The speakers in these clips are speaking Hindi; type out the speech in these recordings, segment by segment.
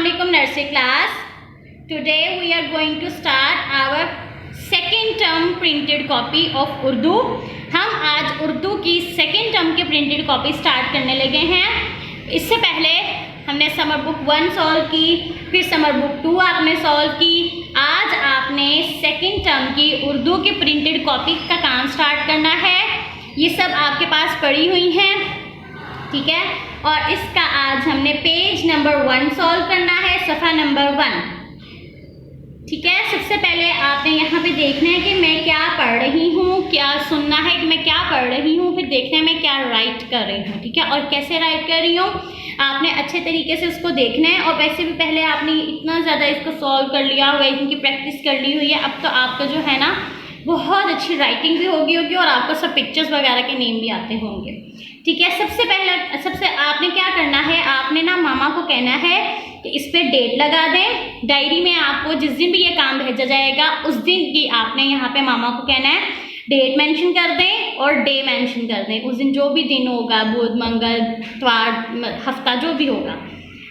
Assalamualaikum nursery class. Today we are going to start our second term printed copy of Urdu. हम आज उर्दू की सेकेंड टर्म की प्रिंटेड कॉपी स्टार्ट करने लगे हैं। इससे पहले हमने समर बुक 1 सॉल्व की, फिर समर बुक 2 आपने सॉल्व की। आज आपने सेकेंड टर्म की उर्दू की प्रिंटेड कॉपी का काम स्टार्ट करना है। ये सब आपके पास पड़ी हुई हैं, ठीक है। और इसका आज हमने पेज नंबर 1 सॉल्व करना है, सफ़ा नंबर 1, ठीक है। सबसे पहले आपने यहाँ पे देखना है कि मैं क्या पढ़ रही हूँ, क्या सुनना है कि मैं क्या पढ़ रही हूँ, फिर देखना है मैं क्या राइट कर रही हूँ, ठीक है। और कैसे राइट कर रही हूँ आपने अच्छे तरीके से उसको देखना है। और वैसे भी पहले आपने इतना ज़्यादा इसको सॉल्व कर लिया हुआ है, इनकी प्रैक्टिस कर ली हुई है, अब तो आपका जो है ना बहुत अच्छी राइटिंग भी होगी और आपको सब पिक्चर्स वगैरह के नेम भी आते होंगे, ठीक है। सबसे आपने क्या करना है, आपने ना मामा को कहना है कि इस पर डेट लगा दें। डायरी में आपको जिस दिन भी ये काम भेजा जाएगा उस दिन की आपने यहाँ पे मामा को कहना है डेट मेंशन कर दें और डे मेंशन कर दें। उस दिन जो भी दिन होगा, बुध मंगल इतवार हफ्ता जो भी होगा,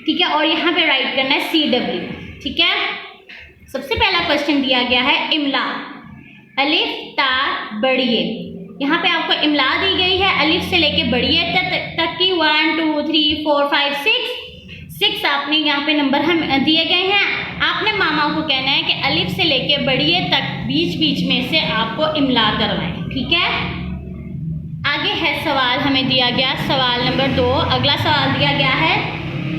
ठीक है। और यहाँ पे राइट करना है CW, ठीक है। सबसे पहला क्वेश्चन दिया गया है इमला, अलिफ ता बढ़िए। यहाँ पे आपको इमला दी गई है अलिफ से लेके बढ़िए तक की 1 2 3 4 5 6 आपने यहाँ पे नंबर हम दिए गए हैं। आपने मामा को कहना है कि अलिफ से लेके बढ़िए तक बीच बीच में से आपको इमला करवाएं, ठीक है। आगे है सवाल हमें दिया गया, सवाल नंबर 2। अगला सवाल दिया गया है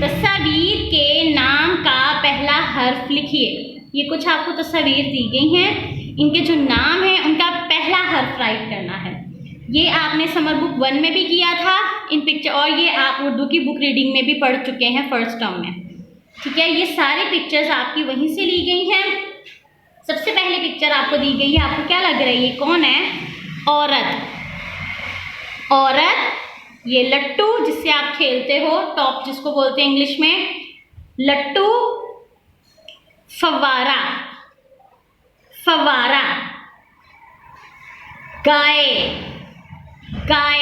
तस्वीर के नाम का पहला हर्फ लिखिए। ये कुछ आपको तस्वीर दी गई हैं, इनके जो नाम है उनका पहला हर्फ राइट करना है। ये आपने समर बुक 1 में भी किया था इन पिक्चर, और ये आप उर्दू की बुक रीडिंग में भी पढ़ चुके हैं फर्स्ट टर्म में, ठीक है। ये सारे पिक्चर्स आपकी वहीं से ली गई हैं। सबसे पहले पिक्चर आपको दी गई है, आपको क्या लग रहा है ये कौन है? औरत। औरत, ये लट्टू जिससे आप खेलते हो, टॉप जिसको बोलते हैं इंग्लिश में, लट्टू। फव्वारा, फव्वारा। गाय, गाय।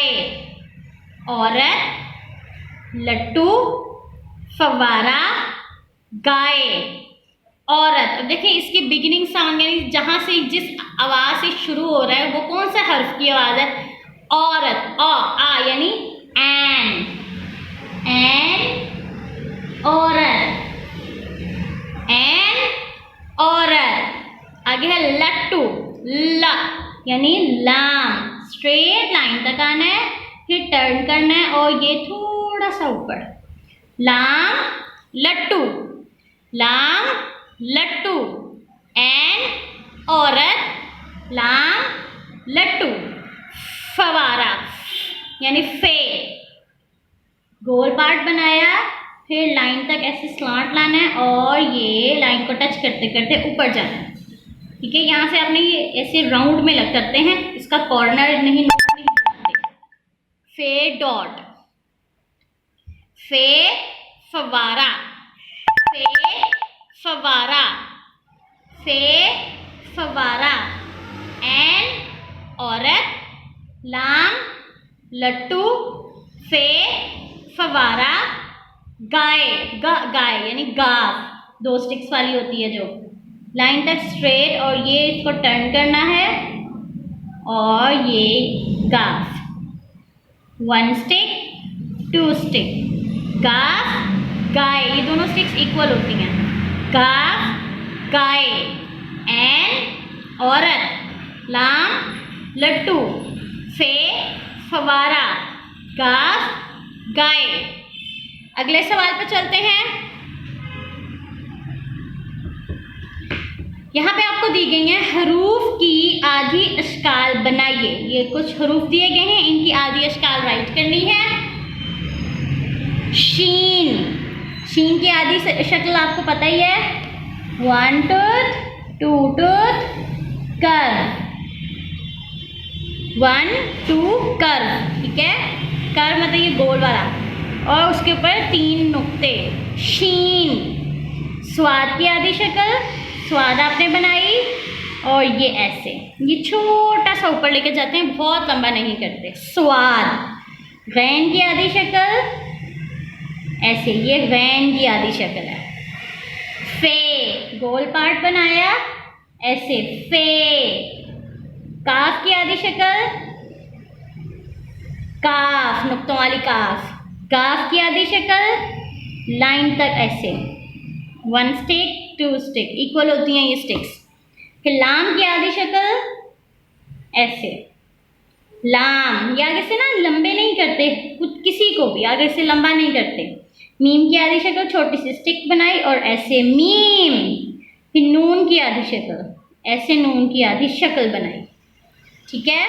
औरत, लट्टू, फव्वारा, गाय, औरत। अब देखिए इसकी बिगिनिंग साउंड यानी जहां से जिस आवाज से शुरू हो रहा है वो कौन सा हर्फ की आवाज है? औरत। आ यानी एन, औरत, एन औरत। आगे है लट्टू, ल यानी लाम। स्ट्रेट लाइन तक आना है, फिर टर्न करना है और ये थोड़ा सा ऊपर। लाम लट्टू, लाम लट्टू, एन औरत, लाम लट्टू। फवारा यानी फे, गोल पार्ट बनाया, फिर लाइन तक ऐसे स्लांट लाना है और ये लाइन को टच करते करते ऊपर जाना है, ठीक है। यहाँ से आपने ये ऐसे राउंड में लग करते हैं, इसका कॉर्नर नहीं बनाते। फे डॉट, फे फवारा, फे फवारा, फे फवारा। एन औरत, लाम लट्टू, फे फवारा, गाय। गाय यानी गाफ, 2 स्टिक्स वाली होती है जो, लाइन तक स्ट्रेट और ये इसको टर्न करना है और ये गाफ। 1 स्टिक 2 स्टिक, गाफ गाय, ये दोनों स्टिक्स इक्वल होती हैं। गाफ गाय, एन औरत, लाम लट्टू, फे फवारा, गाफ गाय। अगले सवाल पर चलते हैं। यहाँ पे आपको दी गई है हरूफ की आधी अशकाल बनाइए। ये कुछ हरूफ दिए गए हैं, इनकी आधी अशकाल राइट करनी है। शीन, शीन की आधी शक्ल आपको पता ही है, 1 टूथ 2 टूथ कर्व, 1 2 कर्व, ठीक है। कर्व मतलब ये गोल वाला और उसके ऊपर 3 नुक्ते। शीन, स्वाद की आधी शक्ल, स्वाद आपने बनाई और ये ऐसे, ये छोटा सा ऊपर लेके जाते हैं, बहुत लंबा नहीं करते। स्वाद। गैन की आधी शक्ल, ऐसे ये वैन की आधी शक्ल है, फे, गोल पार्ट बनाया ऐसे, फे। काफ की आधी शक्ल, काफ, नुक्तों वाली काफ। काफ की आधी शक्ल, लाइन तक ऐसे, 1 स्टिक 2 स्टिक, इक्वल होती हैं ये स्टिक्स। फिर लाम की आधी शक्ल ऐसे, लाम, ये आगे से ना लंबे नहीं करते, कुछ किसी को भी आगे से लंबा नहीं करते। मीम की आधी शक्ल, छोटी सी स्टिक बनाई और ऐसे मीम। फिर नून की आधी शक्ल, ऐसे नून की आधी शक्ल बनाई। ठीक है,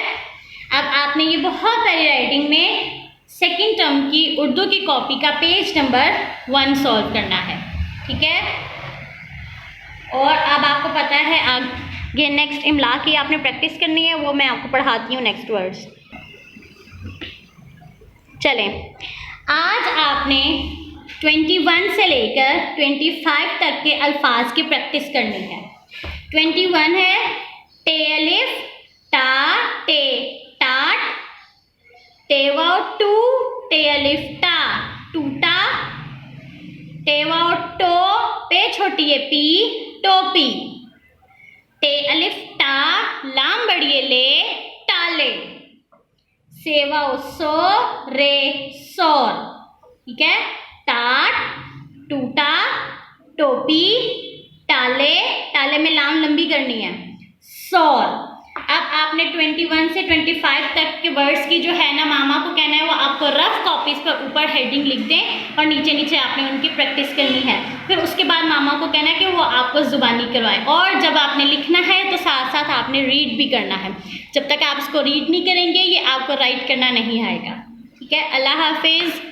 अब आपने ये बहुत सारी राइटिंग में सेकंड टर्म की उर्दू की कॉपी का पेज नंबर 1 सॉल्व करना है। ठीक है, और अब आपको पता है आगे नेक्स्ट इमला की आपने प्रैक्टिस करनी है, वो मैं आपको पढ़ाती हूँ नेक्स्ट वर्ड्स। चलें, आज आपने 21 से लेकर 25 तक के अल्फाज की प्रैक्टिस करनी है। 21 है टे अलिफ, टा, टे, टाट, टे वाव टू, टे अलिफ टा, टूटा, टे वाव टो, पे छोटी है पी, टोपी, टे अलिफ टा, लाम बड़िए ले, टाले, सेवा सो, रे, सौर। ठीक है, टाट, टूटा, टोपी, टाले, टाले में लाम लंबी करनी है, सौर। अब आपने 21 से 25 तक के वर्ड्स की जो है ना, मामा को कहना है वो आपको रफ कॉपीज पर ऊपर हेडिंग लिख दें और नीचे नीचे आपने उनकी प्रैक्टिस करनी है। फिर उसके बाद मामा को कहना है कि वो आपको ज़ुबानी करवाएं, और जब आपने लिखना है तो साथ साथ आपने रीड भी करना है। जब तक आप इसको रीड नहीं करेंगे ये आपको राइट करना नहीं आएगा। ठीक है, अल्लाह हाफिज़।